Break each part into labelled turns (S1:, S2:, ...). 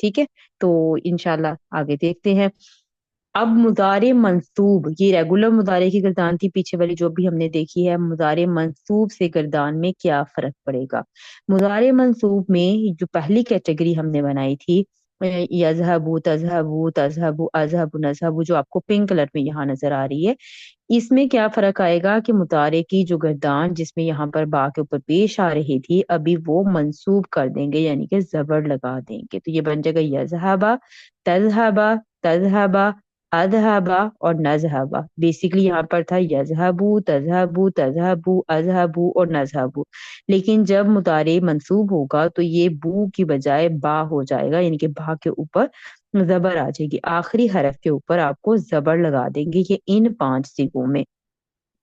S1: ٹھیک ہے، تو انشاءاللہ آگے دیکھتے ہیں۔ اب مضارع منصوب، یہ ریگولر مضارع کی گردان تھی پیچھے والی جو بھی ہم نے دیکھی ہے، مضارع منصوب سے گردان میں کیا فرق پڑے گا؟ مضارع منصوب میں جو پہلی کیٹیگری ہم نے بنائی تھی، یذهبوا تذهبوا تذهبوا اذهب نذهب، جو آپ کو پنک کلر میں یہاں نظر آ رہی ہے، اس میں کیا فرق آئے گا کہ مضارع کی جو گردان جس میں یہاں پر با کے اوپر پیش آ رہی تھی، ابھی وہ منصوب کر دیں گے، یعنی کہ زبر لگا دیں گے، تو یہ بن جائے گا یذهبا تذهبا تذهبا اذهبا اور نذهبا۔ بیسیکلی یہاں پر تھا یذهبوا تذهبوا تذهبوا اذهبوا اور نذهبوا، لیکن جب مضارع منصوب ہوگا تو یہ بو کی بجائے با ہو جائے گا، یعنی کہ با کے اوپر زبر آ جائے گی، آخری حرف کے اوپر آپ کو زبر لگا دیں گے، یہ ان 5 صیغوں میں۔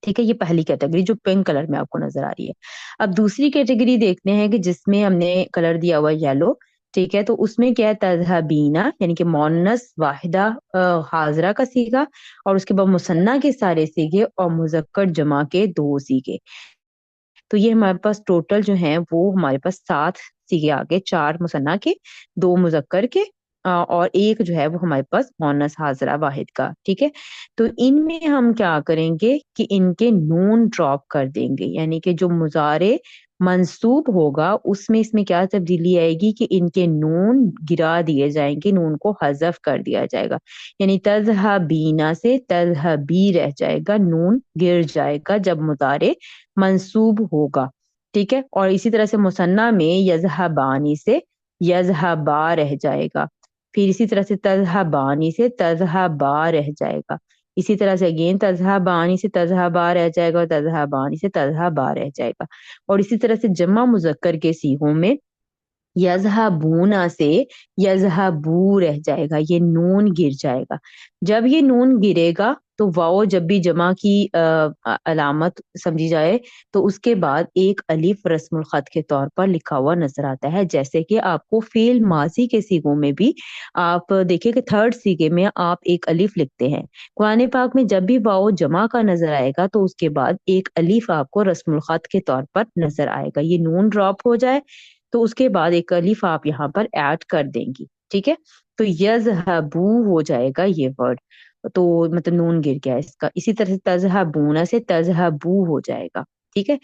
S1: ٹھیک ہے، یہ پہلی کیٹیگری جو پنک کلر میں آپ کو نظر آ رہی ہے۔ اب دوسری کیٹیگری دیکھتے ہیں کہ جس میں ہم نے کلر دیا ہوا یلو، ٹھیک ہے، تو اس میں کیا ہے تذہبینا، یعنی کہ مؤنث واحدہ حاضرہ کا صیغہ، اور اس کے بعد مثنیٰ کے سارے صیغے اور مذکر جمع کے 2 صیغے، تو یہ ہمارے پاس ٹوٹل جو ہیں وہ ہمارے پاس 7 صیغے آ گئے، 4 مثنیٰ کے، 2 مذکر کے، اور ایک جو ہے وہ ہمارے پاس مؤنث حاضرہ واحد کا۔ ٹھیک ہے، تو ان میں ہم کیا کریں گے کہ ان کے نون ڈراپ کر دیں گے، یعنی کہ جو مضارع منصوب ہوگا اس میں کیا تبدیلی آئے گی کہ ان کے نون گرا دیے جائیں گے، نون کو حذف کر دیا جائے گا، یعنی تذہبینا سے تذہبی رہ جائے گا، نون گر جائے گا جب مضارع منصوب ہوگا۔ ٹھیک ہے، اور اسی طرح سے مثنیٰ میں یذہبانی سے یذہبا رہ جائے گا، پھر اسی طرح سے تذہبانی سے تذہبا رہ جائے گا، اسی طرح سے اگین تذہبانی سے تذہبا رہ جائے گا، اور تذہبانی سے تذہبا رہ جائے گا، اور اسی طرح سے جمع مذکر کے صیغوں میں یذہبونا سے یذہبو رہ جائے گا، یہ نون گر جائے گا۔ جب یہ نون گرے گا تو واو جب بھی جمع کی علامت سمجھی جائے تو اس کے بعد ایک الف رسم الخط کے طور پر لکھا ہوا نظر آتا ہے، جیسے کہ آپ کو فعل ماضی کے صیغوں میں بھی آپ دیکھیں کہ 3rd صیغے میں آپ ایک الف لکھتے ہیں، قرآن پاک میں جب بھی واو جمع کا نظر آئے گا تو اس کے بعد ایک الف آپ کو رسم الخط کے طور پر نظر آئے گا، یہ نون ڈراپ ہو جائے تو اس کے بعد ایک الف آپ یہاں پر ایڈ کر دیں گی۔ ٹھیک ہے، تو یذہبو ہو جائے گا یہ ورڈ، تو مطلب نون گر گیا اس کا، اسی طرح سے تذہبون سے تذہبو ہو جائے گا۔ ٹھیک ہے،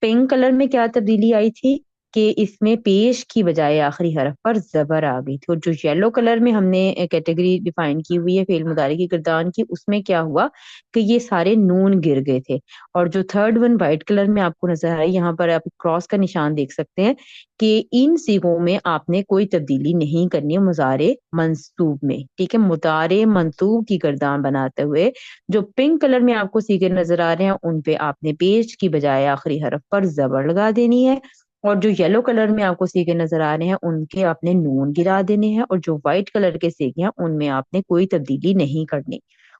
S1: پنک کلر میں کیا تبدیلی آئی تھی کہ اس میں پیش کی بجائے آخری حرف پر زبر آ گئی تھی، اور جو یلو کلر میں ہم نے کیٹیگری ڈیفائن کی ہوئی ہے فعل مضارع کی گردان کی، اس میں کیا ہوا کہ یہ سارے نون گر گئے تھے، اور جو 3rd ون وائٹ کلر میں آپ کو نظر آئی، یہاں پر آپ کراس کا نشان دیکھ سکتے ہیں کہ ان صیغوں میں آپ نے کوئی تبدیلی نہیں کرنی ہے مضارع منصوب میں۔ ٹھیک ہے، مضارع منصوب کی گردان بناتے ہوئے جو پنک کلر میں آپ کو صیغے نظر آ رہے ہیں ان پہ آپ نے پیش کی بجائے آخری حرف پر زبر لگا دینی ہے، اور جو یلو کلر میں آپ کو صیغے نظر آ رہے ہیں ان کے آپ نے نون گرا دینے ہیں، اور جو وائٹ کلر کے صیغے ہیں ان میں آپ نے کوئی تبدیلی نہیں کرنی۔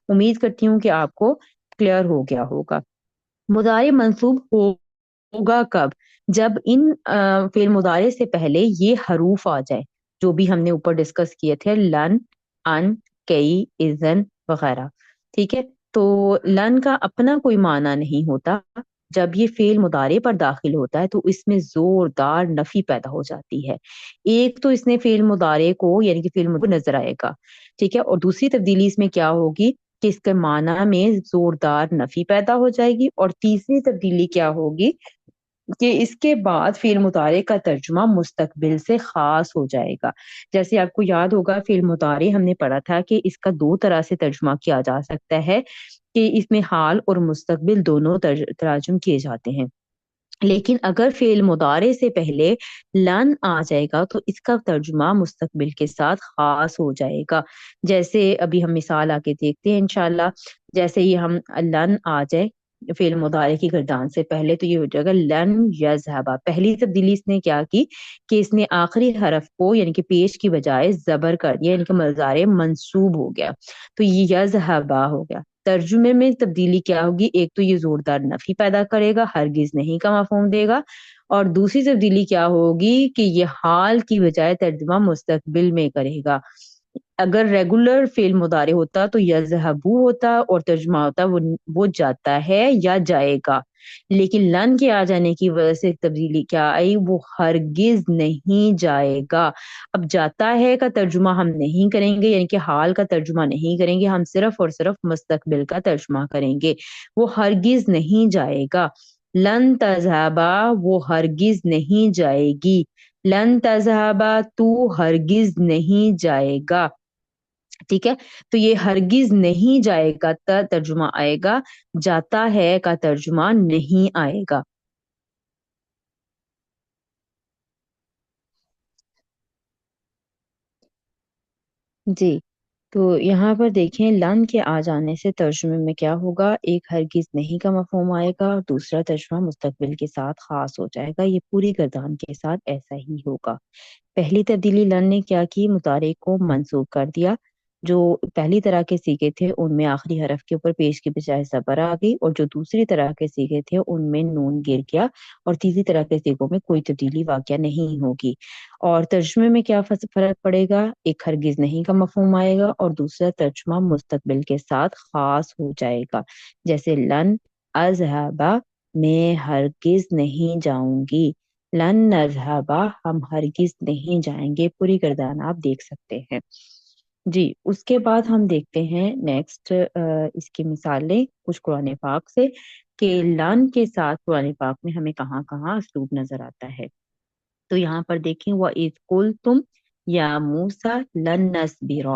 S1: امید کرتی ہوں کہ آپ کو کلیئر ہو گیا ہوگا۔ مضارع منصوب ہوگا کب؟ جب ان فعل مضارع سے پہلے یہ حروف آ جائے جو بھی ہم نے اوپر ڈسکس کیے تھے، لن، ان، کئی، اذن وغیرہ۔ ٹھیک ہے، تو لن کا اپنا کوئی معنی نہیں ہوتا، جب یہ فعل مضارع پر داخل ہوتا ہے تو اس میں زوردار نفی پیدا ہو جاتی ہے، ایک تو اس نے فعل مضارع کو یعنی کہ فعل مضارع نظر آئے گا، ٹھیک ہے، اور دوسری تبدیلی اس میں کیا ہوگی کہ اس کے معنی میں زوردار نفی پیدا ہو جائے گی، اور تیسری تبدیلی کیا ہوگی کہ اس کے بعد فعل مضارع کا ترجمہ مستقبل سے خاص ہو جائے گا۔ جیسے آپ کو یاد ہوگا فعل مضارع ہم نے پڑھا تھا کہ اس کا 2 طرح سے ترجمہ کیا جا سکتا ہے، کہ اس میں حال اور مستقبل دونوں تراجم کیے جاتے ہیں، لیکن اگر فعل مضارع سے پہلے لن آ جائے گا تو اس کا ترجمہ مستقبل کے ساتھ خاص ہو جائے گا۔ جیسے ابھی ہم مثال آ کے دیکھتے ہیں انشاءاللہ، جیسے یہ ہم لن آ جائے فعل مضارع کی گردان سے پہلے تو یہ ہو جائے گا لن یذهبا، پہلی تبدیلی اس نے کیا کی کہ اس نے آخری حرف کو یعنی کہ پیش کی بجائے زبر کر دیا، یعنی کہ مضارع منصوب ہو گیا، تو یہ یذهبا ہو گیا۔ ترجمے میں تبدیلی کیا ہوگی؟ ایک تو یہ زوردار نفی پیدا کرے گا، ہرگز نہیں کا مفہوم دے گا، اور دوسری تبدیلی کیا ہوگی کہ یہ حال کی بجائے ترجمہ مستقبل میں کرے گا، اگر ریگولر فعل مضارع ہوتا تو یذهبو ہوتا اور ترجمہ ہوتا وہ جاتا ہے یا جائے گا، لیکن لن کے آ جانے کی وجہ سے تبدیلی کیا آئی، وہ ہرگز نہیں جائے گا۔ اب جاتا ہے کا ترجمہ ہم نہیں کریں گے، یعنی کہ حال کا ترجمہ نہیں کریں گے، ہم صرف اور صرف مستقبل کا ترجمہ کریں گے۔ وہ ہرگز نہیں جائے گا۔ لن تذهبا وہ ہرگز نہیں جائے گی۔ لن تذهبا تو ہرگز نہیں جائے گا۔ ٹھیک ہے، تو یہ ہرگز نہیں جائے گا کا ترجمہ آئے گا، جاتا ہے کا ترجمہ نہیں آئے گا۔ جی، تو یہاں پر دیکھیں لن کے آ جانے سے ترجمے میں کیا ہوگا، ایک ہرگز نہیں کا مفہوم آئے گا اور دوسرا ترجمہ مستقبل کے ساتھ خاص ہو جائے گا، یہ پوری گردان کے ساتھ ایسا ہی ہوگا۔ پہلی تبدیلی لن نے کیا کی، مضارع کو منسوب کر دیا۔ جو پہلی طرح کے سیغے تھے ان میں آخری حرف کے اوپر پیش کی بجائے زبر آ گئی، اور جو دوسری طرح کے سیغے تھے ان میں نون گر گیا، اور تیسری طرح کے سیغوں میں کوئی تبدیلی واقع نہیں ہوگی۔ اور ترجمے میں کیا فرق پڑے گا، ایک ہرگز نہیں کا مفہوم آئے گا اور دوسرا ترجمہ مستقبل کے ساتھ خاص ہو جائے گا، جیسے لن اذهبا میں ہرگز نہیں جاؤں گی، لن نذهبا ہم ہرگز نہیں جائیں گے، پوری گردان آپ دیکھ سکتے ہیں۔ جی، اس کے بعد ہم دیکھتے ہیں نیکسٹ اس کی مثالیں کچھ قرآن پاک سے، کہ لن کے ساتھ قرآن پاک میں ہمیں کہاں کہاں اسلوب نظر آتا ہے۔ تو یہاں پر دیکھیں وَإِذْ قُلْتُمْ یا موسیٰ لن نصبر،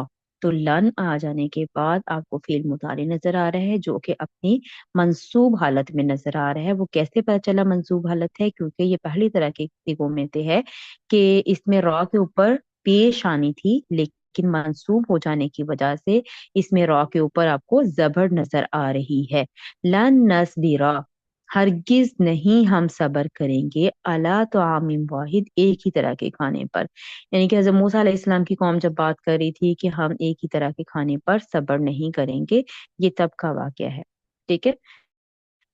S1: تو لن آ جانے کے بعد آپ کو فعل مضارع نظر آ رہا ہے جو کہ اپنی منصوب حالت میں نظر آ رہا ہے۔ وہ کیسے پتہ چلا منصوب حالت ہے، کیونکہ یہ پہلی طرح کے صیغوں میں سے ہے کہ اس میں را کے اوپر پیش آنی تھی، لیکن منصوب ہو جانے کی وجہ سے اس میں را کے اوپر آپ کو زبر نظر آ رہی ہے۔ لن نصبر ہرگز نہیں ہم صبر کریں گے، الا طعام واحد ایک ہی طرح کے کھانے پر، یعنی کہ حضرت موسیٰ علیہ السلام کی قوم جب بات کر رہی تھی کہ ہم ایک ہی طرح کے کھانے پر صبر نہیں کریں گے، یہ تب کا واقعہ ہے۔ ٹھیک ہے،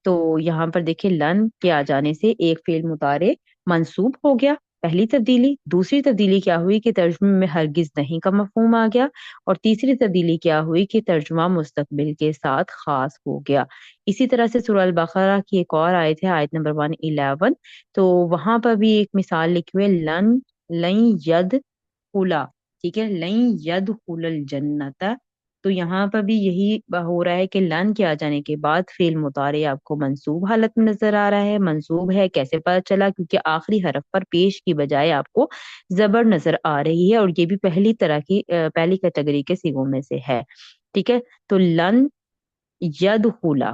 S1: تو یہاں پر دیکھیں لن کے آ جانے سے ایک فعل مضارع منصوب ہو گیا، پہلی تبدیلی۔ دوسری تبدیلی کیا ہوئی کہ ترجمے میں ہرگز نہیں کا مفہوم آ گیا، اور تیسری تبدیلی کیا ہوئی کہ ترجمہ مستقبل کے ساتھ خاص ہو گیا۔ اسی طرح سے سورہ البقرہ کی ایک اور آیت ہے، آیت نمبر 111، تو وہاں پر بھی ایک مثال لکھی ہوئی ہے، لن ید خلا، ٹھیک ہے، لن ید خل الجنت، تو یہاں پر بھی یہی ہو رہا ہے کہ لن کے آ جانے کے بعد فعل مضارع آپ کو منصوب حالت میں نظر آ رہا ہے۔ منصوب ہے کیسے پتہ چلا، کیونکہ آخری حرف پر پیش کی بجائے آپ کو زبر نظر آ رہی ہے، اور یہ بھی پہلی طرح کی پہلی کیٹیگری کے صیغوں میں سے ہے۔ ٹھیک ہے، تو لن یدخلا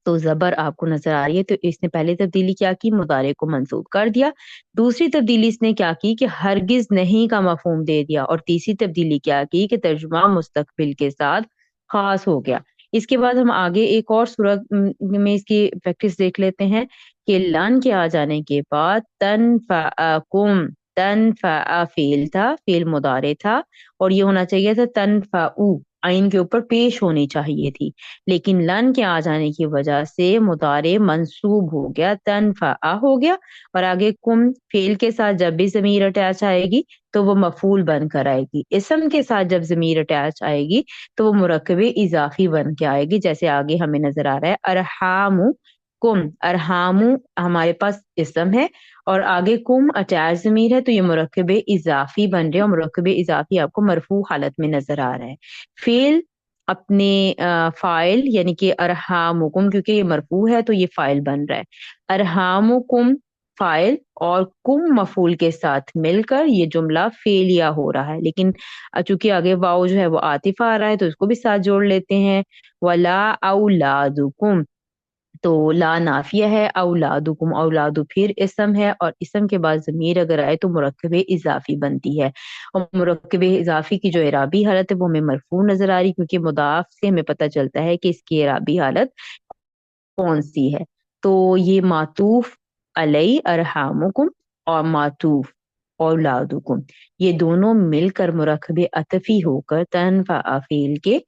S1: تو زبر آپ کو نظر آ رہی ہے، تو اس نے پہلی تبدیلی کیا کی، مضارع کو منصوب کر دیا۔ دوسری تبدیلی اس نے کیا کی کہ ہرگز نہیں کا مفہوم دے دیا، اور تیسری تبدیلی کیا کی کہ ترجمہ مستقبل کے ساتھ خاص ہو گیا۔ اس کے بعد ہم آگے ایک اور سورت میں اس کی پریکٹس دیکھ لیتے ہیں کہ لن کے آ جانے کے بعد تنفعکم، تنفع فعل تھا، فعل مضارع تھا، اور یہ ہونا چاہیے تھا تنفعو، عین کے اوپر پیش ہونی چاہیے تھی، لیکن لن کے آ جانے کی وجہ سے مضارع منصوب ہو گیا، تنفع ہو گیا، اور آگے کم فعل کے ساتھ جب بھی ضمیر اٹیچ آئے گی تو وہ مفعول بن کر آئے گی، اسم کے ساتھ جب ضمیر اٹیچ آئے گی تو وہ مرکب اضافی بن کے آئے گی، جیسے آگے ہمیں نظر آ رہا ہے ارحام کم، ارحام ہمارے پاس اسم ہے اور آگے کم اٹیچ ضمیر ہے، تو یہ مرکب اضافی بن رہے ہیں، اور مرکب اضافی آپ کو مرفوع حالت میں نظر آ رہا ہے۔ فعل اپنے فائل یعنی کہ ارحامکم، کیونکہ یہ مرفوع ہے تو یہ فائل بن رہا ہے، ارحامکم فائل اور کم مفعول کے ساتھ مل کر یہ جملہ فعلیہ ہو رہا ہے، لیکن چونکہ آگے واؤ جو ہے وہ عاطف آ رہا ہے تو اس کو بھی ساتھ جوڑ لیتے ہیں، ولا اولادکم، تو لا نافیہ ہے، اولادکم اولاد پھر اسم ہے، اور اسم کے بعد ضمیر اگر آئے تو مرکب اضافی بنتی ہے، اور مرکب اضافی کی جو اعرابی حالت ہے وہ ہمیں مرفوع نظر آ رہی، کیونکہ مضاف سے ہمیں پتہ چلتا ہے کہ اس کی اعرابی حالت کون سی ہے۔ تو یہ معطوف علی ارحامکم اور معطوف اولادکم، یہ دونوں مل کر مرکب عطفی ہو کر تنفع فعل کے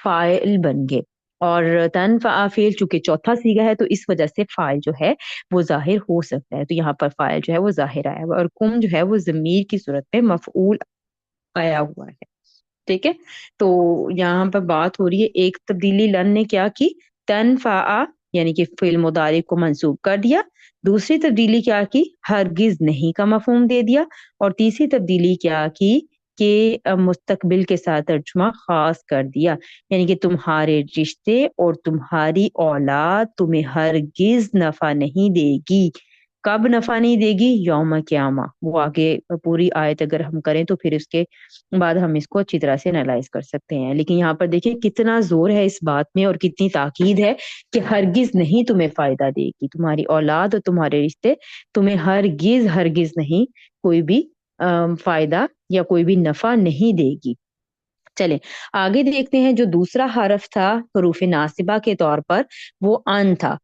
S1: فاعل بن گئے، اور تنفع فعل چونکہ چوتھا صیغہ ہے تو اس وجہ سے فاعل جو ہے وہ ظاہر ہو سکتا ہے، تو یہاں پر فاعل جو ہے وہ ظاہر آیا ہوا، اور کم جو ہے وہ ضمیر کی صورت میں مفعول آیا ہوا ہے۔ ٹھیک ہے. تو یہاں پر بات ہو رہی ہے ایک تبدیلی لن نے کیا کی، تنفع یعنی کہ فعل مضارع کو منصوب کر دیا. دوسری تبدیلی کیا کی، ہرگز نہیں کا مفہوم دے دیا. اور تیسری تبدیلی کیا کی کہ مستقبل کے ساتھ ترجمہ خاص کر دیا، یعنی کہ تمہارے رشتے اور تمہاری اولاد تمہیں ہرگز نفع نہیں دے گی. کب نفع نہیں دے گی؟ یوم قیامہ. وہ آگے پوری آیت اگر ہم کریں تو پھر اس کے بعد ہم اس کو اچھی طرح سے انالائز کر سکتے ہیں. لیکن یہاں پر دیکھیں کتنا زور ہے اس بات میں اور کتنی تاکید ہے کہ ہرگز نہیں تمہیں فائدہ دے گی، تمہاری اولاد اور تمہارے رشتے تمہیں ہرگز ہرگز نہیں کوئی بھی فائدہ یا کوئی بھی نفع نہیں دے گی. چلیں آگے دیکھتے ہیں. جو دوسرا حرف تھا حروف ناصبہ کے طور پر وہ ان تھا.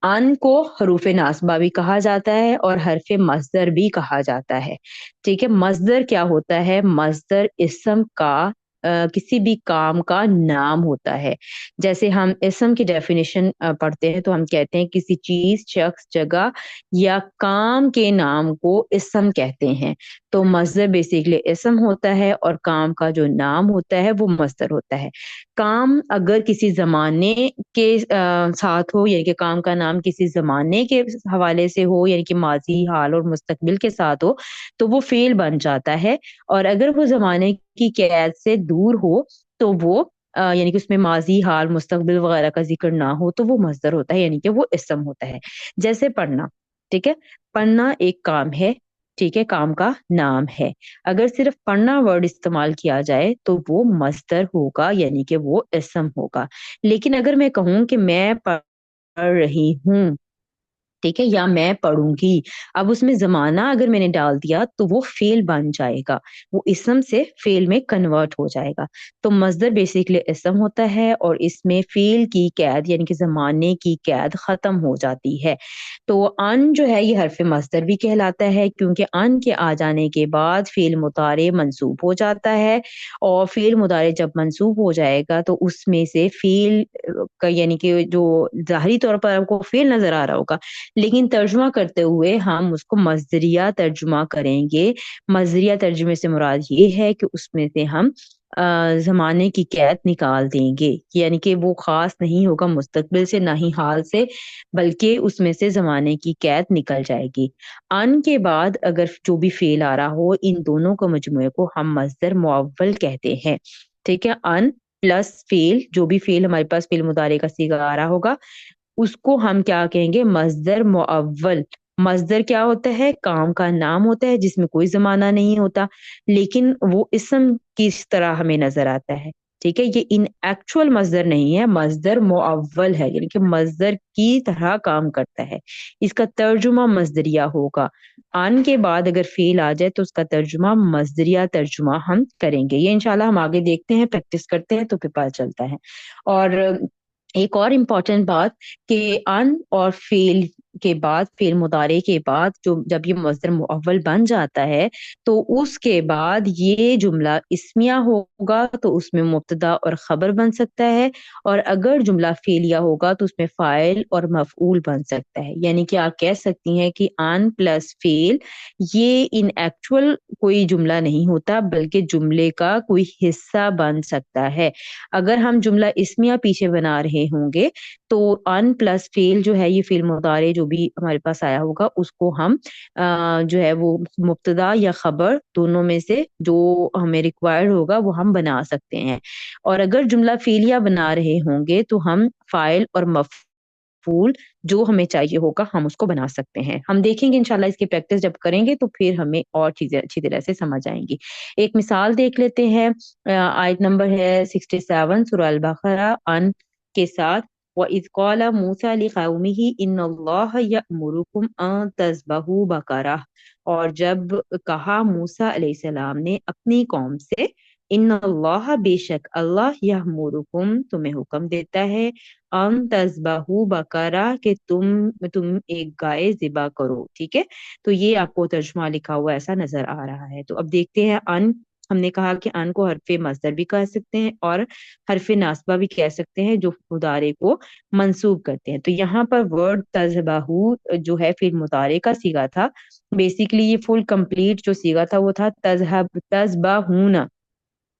S1: ان کو حروف ناصبہ بھی کہا جاتا ہے اور حرف مصدر بھی کہا جاتا ہے. ٹھیک ہے. مصدر کیا ہوتا ہے؟ مصدر اسم کا کسی بھی کام کا نام ہوتا ہے. جیسے ہم اسم کی ڈیفینیشن پڑھتے ہیں تو ہم کہتے ہیں کسی چیز، شخص، جگہ یا کام کے نام کو اسم کہتے ہیں. تو مصدر بیسیکلی اسم ہوتا ہے اور کام کا جو نام ہوتا ہے وہ مصدر ہوتا ہے. کام اگر کسی زمانے کے ساتھ ہو، یعنی کہ کام کا نام کسی زمانے کے حوالے سے ہو، یعنی کہ ماضی، حال اور مستقبل کے ساتھ ہو تو وہ فعل بن جاتا ہے. اور اگر وہ زمانے کی قید سے دور ہو تو وہ یعنی کہ اس میں ماضی، حال، مستقبل وغیرہ کا ذکر نہ ہو تو وہ مصدر ہوتا ہے، یعنی کہ وہ اسم ہوتا ہے. جیسے پڑھنا. ٹھیک ہے. پڑھنا ایک کام ہے. ٹھیک ہے. کام کا نام ہے. اگر صرف پڑھنا ورڈ استعمال کیا جائے تو وہ مصدر ہوگا، یعنی کہ وہ اسم ہوگا. لیکن اگر میں کہوں کہ میں پڑھ رہی ہوں، ٹھیک ہے، یا میں پڑھوں گی، اب اس میں زمانہ اگر میں نے ڈال دیا تو وہ فعل بن جائے گا، وہ اسم سے فعل میں کنورٹ ہو جائے گا. تو مصدر بیسیکلی اسم ہوتا ہے اور اس میں فعل کی قید یعنی کہ زمانے کی قید ختم ہو جاتی ہے. تو ان جو ہے یہ حرف مصدر بھی کہلاتا ہے کیونکہ ان کے آ جانے کے بعد فعل مضارع منصوب ہو جاتا ہے. اور فعل مضارع جب منصوب ہو جائے گا تو اس میں سے فعل کا یعنی کہ جو ظاہری طور پر آپ کو فعل نظر آ رہا ہوگا، لیکن ترجمہ کرتے ہوئے ہم اس کو مصدریہ ترجمہ کریں گے. مصدریہ ترجمے سے مراد یہ ہے کہ اس میں سے ہم زمانے کی قید نکال دیں گے، یعنی کہ وہ خاص نہیں ہوگا مستقبل سے نہ ہی حال سے، بلکہ اس میں سے زمانے کی قید نکل جائے گی. ان کے بعد اگر جو بھی فعل آ رہا ہو ان دونوں کو مجموعے کو ہم مصدر معول کہتے ہیں. ٹھیک ہے. ان پلس فعل، جو بھی فعل ہمارے پاس فعل مضارع کا صیغہ آ رہا ہوگا اس کو ہم کیا کہیں گے؟ مصدر معول. مصدر کیا ہوتا ہے؟ کام کا نام ہوتا ہے جس میں کوئی زمانہ نہیں ہوتا لیکن وہ اسم کس طرح ہمیں نظر آتا ہے. ٹھیک ہے. یہ ان ایکچوئل مصدر نہیں ہے، مصدر معول ہے، یعنی کہ مصدر کی طرح کام کرتا ہے. اس کا ترجمہ مصدریہ ہوگا. ان کے بعد اگر فعل آ جائے تو اس کا ترجمہ مصدریہ ترجمہ ہم کریں گے. یہ انشاءاللہ ہم آگے دیکھتے ہیں، پریکٹس کرتے ہیں تو پھر پتہ چلتا ہے. اور ایک اور امپورٹنٹ بات کہ ان اور فعل کے بعد، فعل مضارع کے بعد جب یہ مصدر معول بن جاتا ہے تو اس کے بعد یہ جملہ اسمیہ ہوگا تو اس میں مبتدا اور خبر بن سکتا ہے، اور اگر جملہ فعلیہ ہوگا تو اس میں فاعل اور مفعول بن سکتا ہے. یعنی کہ آپ کہہ سکتی ہیں کہ ان پلس فعل یہ ان ایکچوئل کوئی جملہ نہیں ہوتا بلکہ جملے کا کوئی حصہ بن سکتا ہے. اگر ہم جملہ اسمیہ پیچھے بنا رہے ہوں گے تو ان پلس فعل جو ہے یہ فعل مضارع جو بھی ہمارے پاس آیا ہوگا اس کو ہم جو ہے وہ مبتدا یا خبر دونوں میں سے جو ہمیں ریکوائرڈ ہوگا وہ ہم بنا سکتے ہیں. اور اگر جملہ فعلیہ بنا رہے ہوں گے تو ہم فاعل اور مفعول جو ہمیں چاہیے ہوگا ہم اس کو بنا سکتے ہیں. ہم دیکھیں گے انشاءاللہ اس کی پریکٹس جب کریں گے تو پھر ہمیں اور چیزیں اچھی طرح سے سمجھ آئیں گی. ایک مثال دیکھ لیتے ہیں. آیت نمبر ہے 67 سورہ البقرہ ان کے ساتھ. وَإِذْ قَالَ مُوسَىٰ لِقَوْمِهِ إِنَّ اللَّهَ يَأْمُرُكُمْ أَن تَذْبَحُوا بَقَرَةً، اور جب کہا موسیٰ علیہ السلام نے اپنی قوم سے، ان اللہ بے شک اللہ، یأمرکم تمہیں حکم دیتا ہے، ان تذبحوا بقرہ کہ تم ایک گائے ذبح کرو. ٹھیک ہے. تو یہ آپ کو ترجمہ لکھا ہوا ایسا نظر آ رہا ہے. تو اب دیکھتے ہیں. ان ہم نے کہا کہ ان کو حرف مصدر بھی کہہ سکتے ہیں اور حرف ناصبہ بھی کہہ سکتے ہیں جو مضارع کو منصوب کرتے ہیں. تو یہاں پر ورڈ تذبحوا جو ہے فعل مضارع کا صیغہ تھا. بیسیکلی یہ فل کمپلیٹ جو صیغہ تھا وہ تھا تذبحون.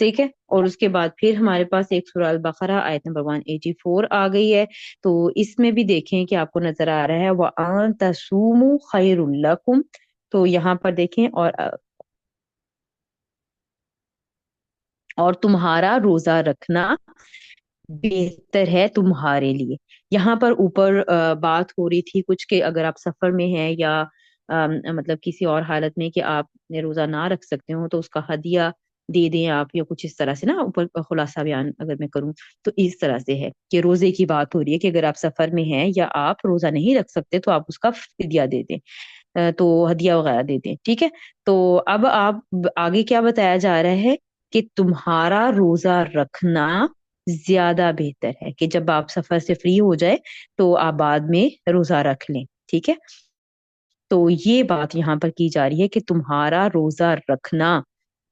S1: ٹھیک ہے، اور اس کے بعد پھر ہمارے پاس ایک سورہ البقرہ آیت نمبر 184 آ گئی ہے. تو اس میں بھی دیکھیں کہ آپ کو نظر آ رہا ہے وَأَن تَصُومُوا خَيْرٌ لَكُمْ. تو یہاں پر دیکھیں اور تمہارا روزہ رکھنا بہتر ہے تمہارے لیے. یہاں پر اوپر بات ہو رہی تھی کچھ کہ اگر آپ سفر میں ہیں یا مطلب کسی اور حالت میں کہ آپ نے روزہ نہ رکھ سکتے ہو تو اس کا ہدیہ دے دیں آپ، یا کچھ اس طرح سے نا، اوپر خلاصہ بیان اگر میں کروں تو اس طرح سے ہے کہ روزے کی بات ہو رہی ہے کہ اگر آپ سفر میں ہیں یا آپ روزہ نہیں رکھ سکتے تو آپ اس کا فدیہ دے دیں، تو ہدیہ وغیرہ دے دیں. ٹھیک ہے، تو اب آپ آگے کیا بتایا جا رہا ہے کہ تمہارا روزہ رکھنا زیادہ بہتر ہے، کہ جب آپ سفر سے فری ہو جائے تو آپ بعد میں روزہ رکھ لیں. ٹھیک ہے، تو یہ بات یہاں پر کی جا رہی ہے کہ تمہارا روزہ رکھنا،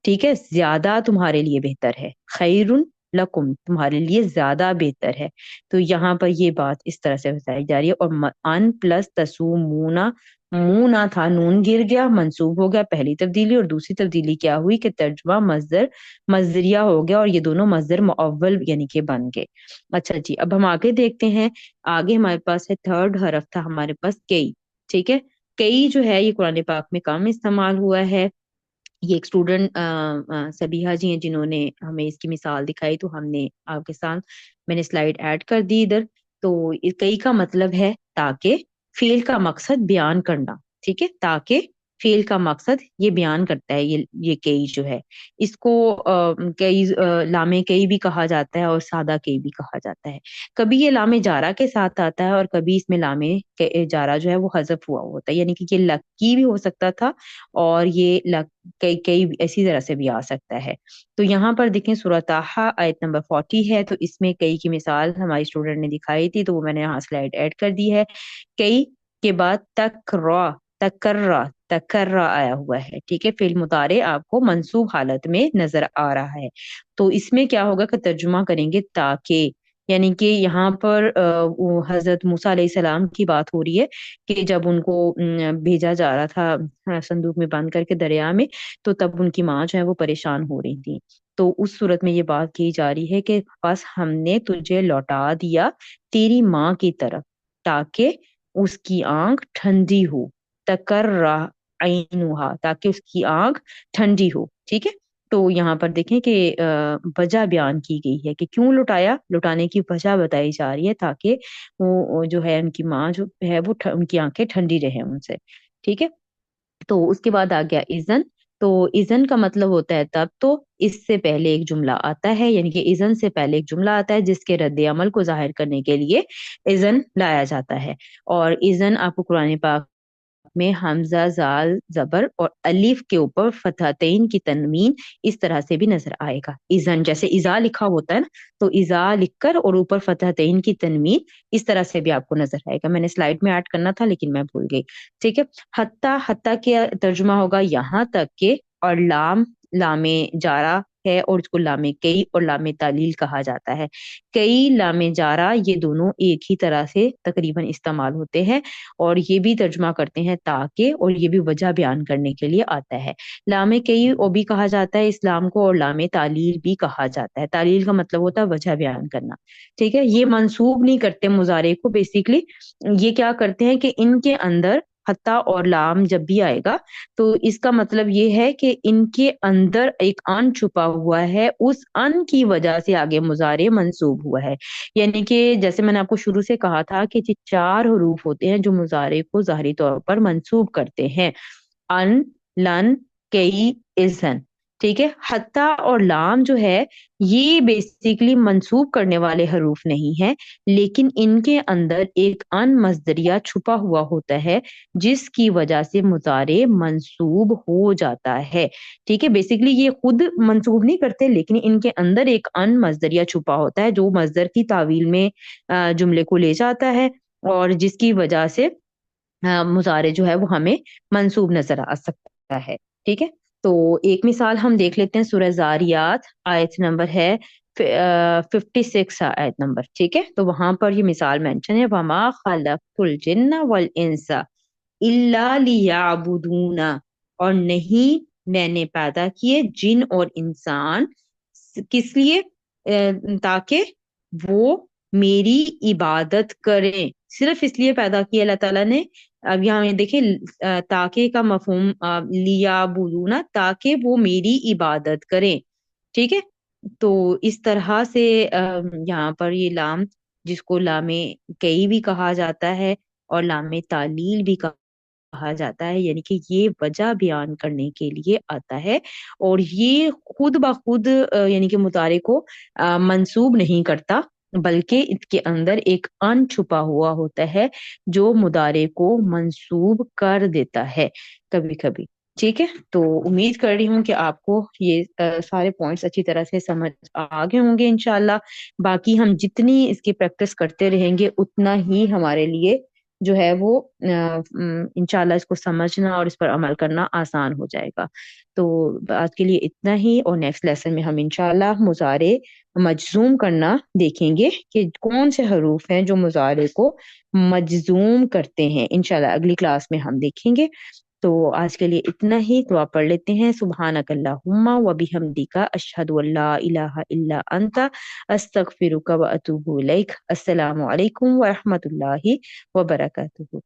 S1: ٹھیک ہے، زیادہ تمہارے لیے بہتر ہے. خیر لکم، تمہارے لیے زیادہ بہتر ہے. تو یہاں پر یہ بات اس طرح سے بتائی جا رہی ہے. اور ان پلس تسومونا، مونا تھا، نون گر گیا، منسوب ہو گیا، پہلی تبدیلی. اور دوسری تبدیلی کیا ہوئی کہ ترجمہ مصدر مصدریہ ہو گیا، اور یہ دونوں مصدر معول یعنی کہ بن گئے. اچھا جی، اب ہم آگے دیکھتے ہیں. آگے ہمارے پاس ہے تھرڈ حرف تھا ہمارے پاس کئی. ٹھیک ہے، کئی جو ہے یہ قرآن پاک میں کم استعمال ہوا ہے. یہ ایک اسٹوڈنٹ سبیحہ جی ہیں جنہوں نے ہمیں اس کی مثال دکھائی، تو ہم نے آپ کے ساتھ میں نے سلائیڈ ایڈ کر دی ادھر. تو کئی کا مطلب ہے تاکہ فعل کا مقصد بیان کرنا. ٹھیک ہے، تاکہ فعل کا مقصد یہ بیان کرتا ہے. یہ کئی جو ہے اس کو کئی لام کئی بھی کہا جاتا ہے اور سادہ کئی بھی کہا جاتا ہے. کبھی یہ لام جارہ کے ساتھ آتا ہے اور کبھی اس میں لام جارہ جو ہے وہ حذف ہوا ہوتا ہے، یعنی کہ یہ لکی بھی ہو سکتا تھا اور یہ کئی ایسی طرح سے بھی آ سکتا ہے. تو یہاں پر دیکھیں سورہ طٰہٰ آیت نمبر 40 ہے، تو اس میں کئی کی مثال ہماری اسٹوڈنٹ نے دکھائی تھی، تو وہ میں نے یہاں سلائڈ ایڈ کر دی ہے. کئی کے بعد تکرا آیا ہوا ہے. ٹھیک ہے، فعل مضارع آپ کو منصوب حالت میں نظر آ رہا ہے. تو اس میں کیا ہوگا کہ ترجمہ کریں گے تاکہ، یعنی کہ یہاں پر حضرت موسیٰ علیہ السلام کی بات ہو رہی ہے کہ جب ان کو بھیجا جا رہا تھا صندوق میں بند کر کے دریا میں، تو تب ان کی ماں جو ہے وہ پریشان ہو رہی تھی. تو اس صورت میں یہ بات کی جا رہی ہے کہ بس ہم نے تجھے لوٹا دیا تیری ماں کی طرف تاکہ اس کی آنکھ ٹھنڈی ہو. تکرّا عینھا، تاکہ اس کی آنکھ ٹھنڈی ہو. ٹھیک ہے، تو یہاں پر دیکھیں کہ وجہ بیان کی گئی ہے کہ کیوں لٹایا، لٹانے کی وجہ بتائی جا رہی ہے تاکہ وہ جو ہے ان کی ماں جو ہے وہ ان کی آنکھیں ٹھنڈی رہیں ان سے. ٹھیک ہے، تو اس کے بعد آ گیا اذن. تو اذن کا مطلب ہوتا ہے تب تو اس سے پہلے ایک جملہ آتا ہے، یعنی کہ اذن سے پہلے ایک جملہ آتا ہے جس کے رد عمل کو ظاہر کرنے کے لیے اذن لایا جاتا ہے. اور اذن آپ کو قرآن پاک میں حمزہ زال زبر اور الف کے اوپر فتحتین کی تنوین اس طرح سے بھی نظر آئے گا. اذن جیسے اذا لکھا ہوتا ہے نا، تو اذا لکھ کر اور اوپر فتحتین کی تنوین اس طرح سے بھی آپ کو نظر آئے گا. میں نے سلائڈ میں ایڈ کرنا تھا لیکن میں بھول گئی. ٹھیک ہے، حتیٰ کیا ترجمہ ہوگا یہاں تک کہ، اور لام جارہ ہے اور اس کو لام کئی اور لام تعلیل کہا جاتا ہے. کئی لام جارہ یہ دونوں ایک ہی طرح سے تقریباً استعمال ہوتے ہیں اور یہ بھی ترجمہ کرتے ہیں تاکہ، اور یہ بھی وجہ بیان کرنے کے لیے آتا ہے. لام کئی وہ بھی کہا جاتا ہے اسلام کو، اور لام تعلیل بھی کہا جاتا ہے. تعلیل کا مطلب ہوتا ہے وجہ بیان کرنا. ٹھیک ہے، یہ منسوب نہیں کرتے مضارع کو، بیسیکلی یہ کیا کرتے ہیں کہ ان کے اندر حتیٰ اور لام جب بھی آئے گا تو اس کا مطلب یہ ہے کہ ان کے اندر ایک ان چھپا ہوا ہے، اس ان کی وجہ سے آگے مضارع منسوب ہوا ہے. یعنی کہ جیسے میں نے آپ کو شروع سے کہا تھا کہ یہ چار حروف ہوتے ہیں جو مضارع کو ظاہری طور پر منسوب کرتے ہیں: ان، لن، کئی، اذن. ٹھیک ہے، حتیٰ اور لام جو ہے یہ بیسیکلی منسوب کرنے والے حروف نہیں ہیں، لیکن ان کے اندر ایک ان مصدریہ چھپا ہوا ہوتا ہے جس کی وجہ سے مضارع منسوب ہو جاتا ہے. ٹھیک ہے، بیسیکلی یہ خود منسوب نہیں کرتے لیکن ان کے اندر ایک ان مصدریہ چھپا ہوتا ہے جو مصدر کی تعویل میں جملے کو لے جاتا ہے اور جس کی وجہ سے مضارع جو ہے وہ ہمیں منسوب نظر آ سکتا ہے. ٹھیک ہے، تو ایک مثال ہم دیکھ لیتے ہیں. سورہ زاریات آیت نمبر ہے 56 آیت نمبر. ٹھیک ہے، تو وہاں پر یہ مثال مینشن ہے: وَمَا خَلَقْتُ الْجِنَّ وَالْإِنسَ إِلَّا لِيَعْبُدُونَ، اور نہیں میں نے پیدا کیے جن اور انسان کس لیے؟ تاکہ وہ میری عبادت کریں، صرف اس لیے پیدا کیا اللہ تعالیٰ نے۔ اب یہاں یہ دیکھیں تاکہ کا مفہوم لیا بولونا، تاکہ وہ میری عبادت کریں، ٹھیک ہے۔ تو اس طرح سے یہاں پر یہ لام، جس کو لام کئی بھی کہا جاتا ہے اور لام تعلیل بھی کہا جاتا ہے، یعنی کہ یہ وجہ بیان کرنے کے لیے آتا ہے، اور یہ خود بخود یعنی کہ مضارع کو منسوب نہیں کرتا، بلکہ اس کے اندر ایک ان چھپا ہوا ہوتا ہے جو مضارع کو منسوب کر دیتا ہے کبھی کبھی، ٹھیک ہے۔ تو امید کر رہی ہوں کہ آپ کو یہ سارے پوائنٹس اچھی طرح سے سمجھ آ گئے ہوں گے انشاءاللہ۔ باقی ہم جتنی اس کی پریکٹس کرتے رہیں گے اتنا ہی ہمارے لیے جو ہے وہ انشاءاللہ اس کو سمجھنا اور اس پر عمل کرنا آسان ہو جائے گا۔ تو آج کے لیے اتنا ہی، اور نیکسٹ لیسن میں ہم انشاءاللہ مضارع مجزوم کرنا دیکھیں گے کہ کون سے حروف ہیں جو مضارع کو مجزوم کرتے ہیں، انشاءاللہ اگلی کلاس میں ہم دیکھیں گے۔ تو آج کے لیے اتنا ہی، تو آپ پڑھ لیتے ہیں سبحانک اللہم و بحمدک اشہد ان لا الہ الا انت استغفرک و اتوب الیک۔ السلام علیکم ورحمۃ اللہ وبرکاتہ۔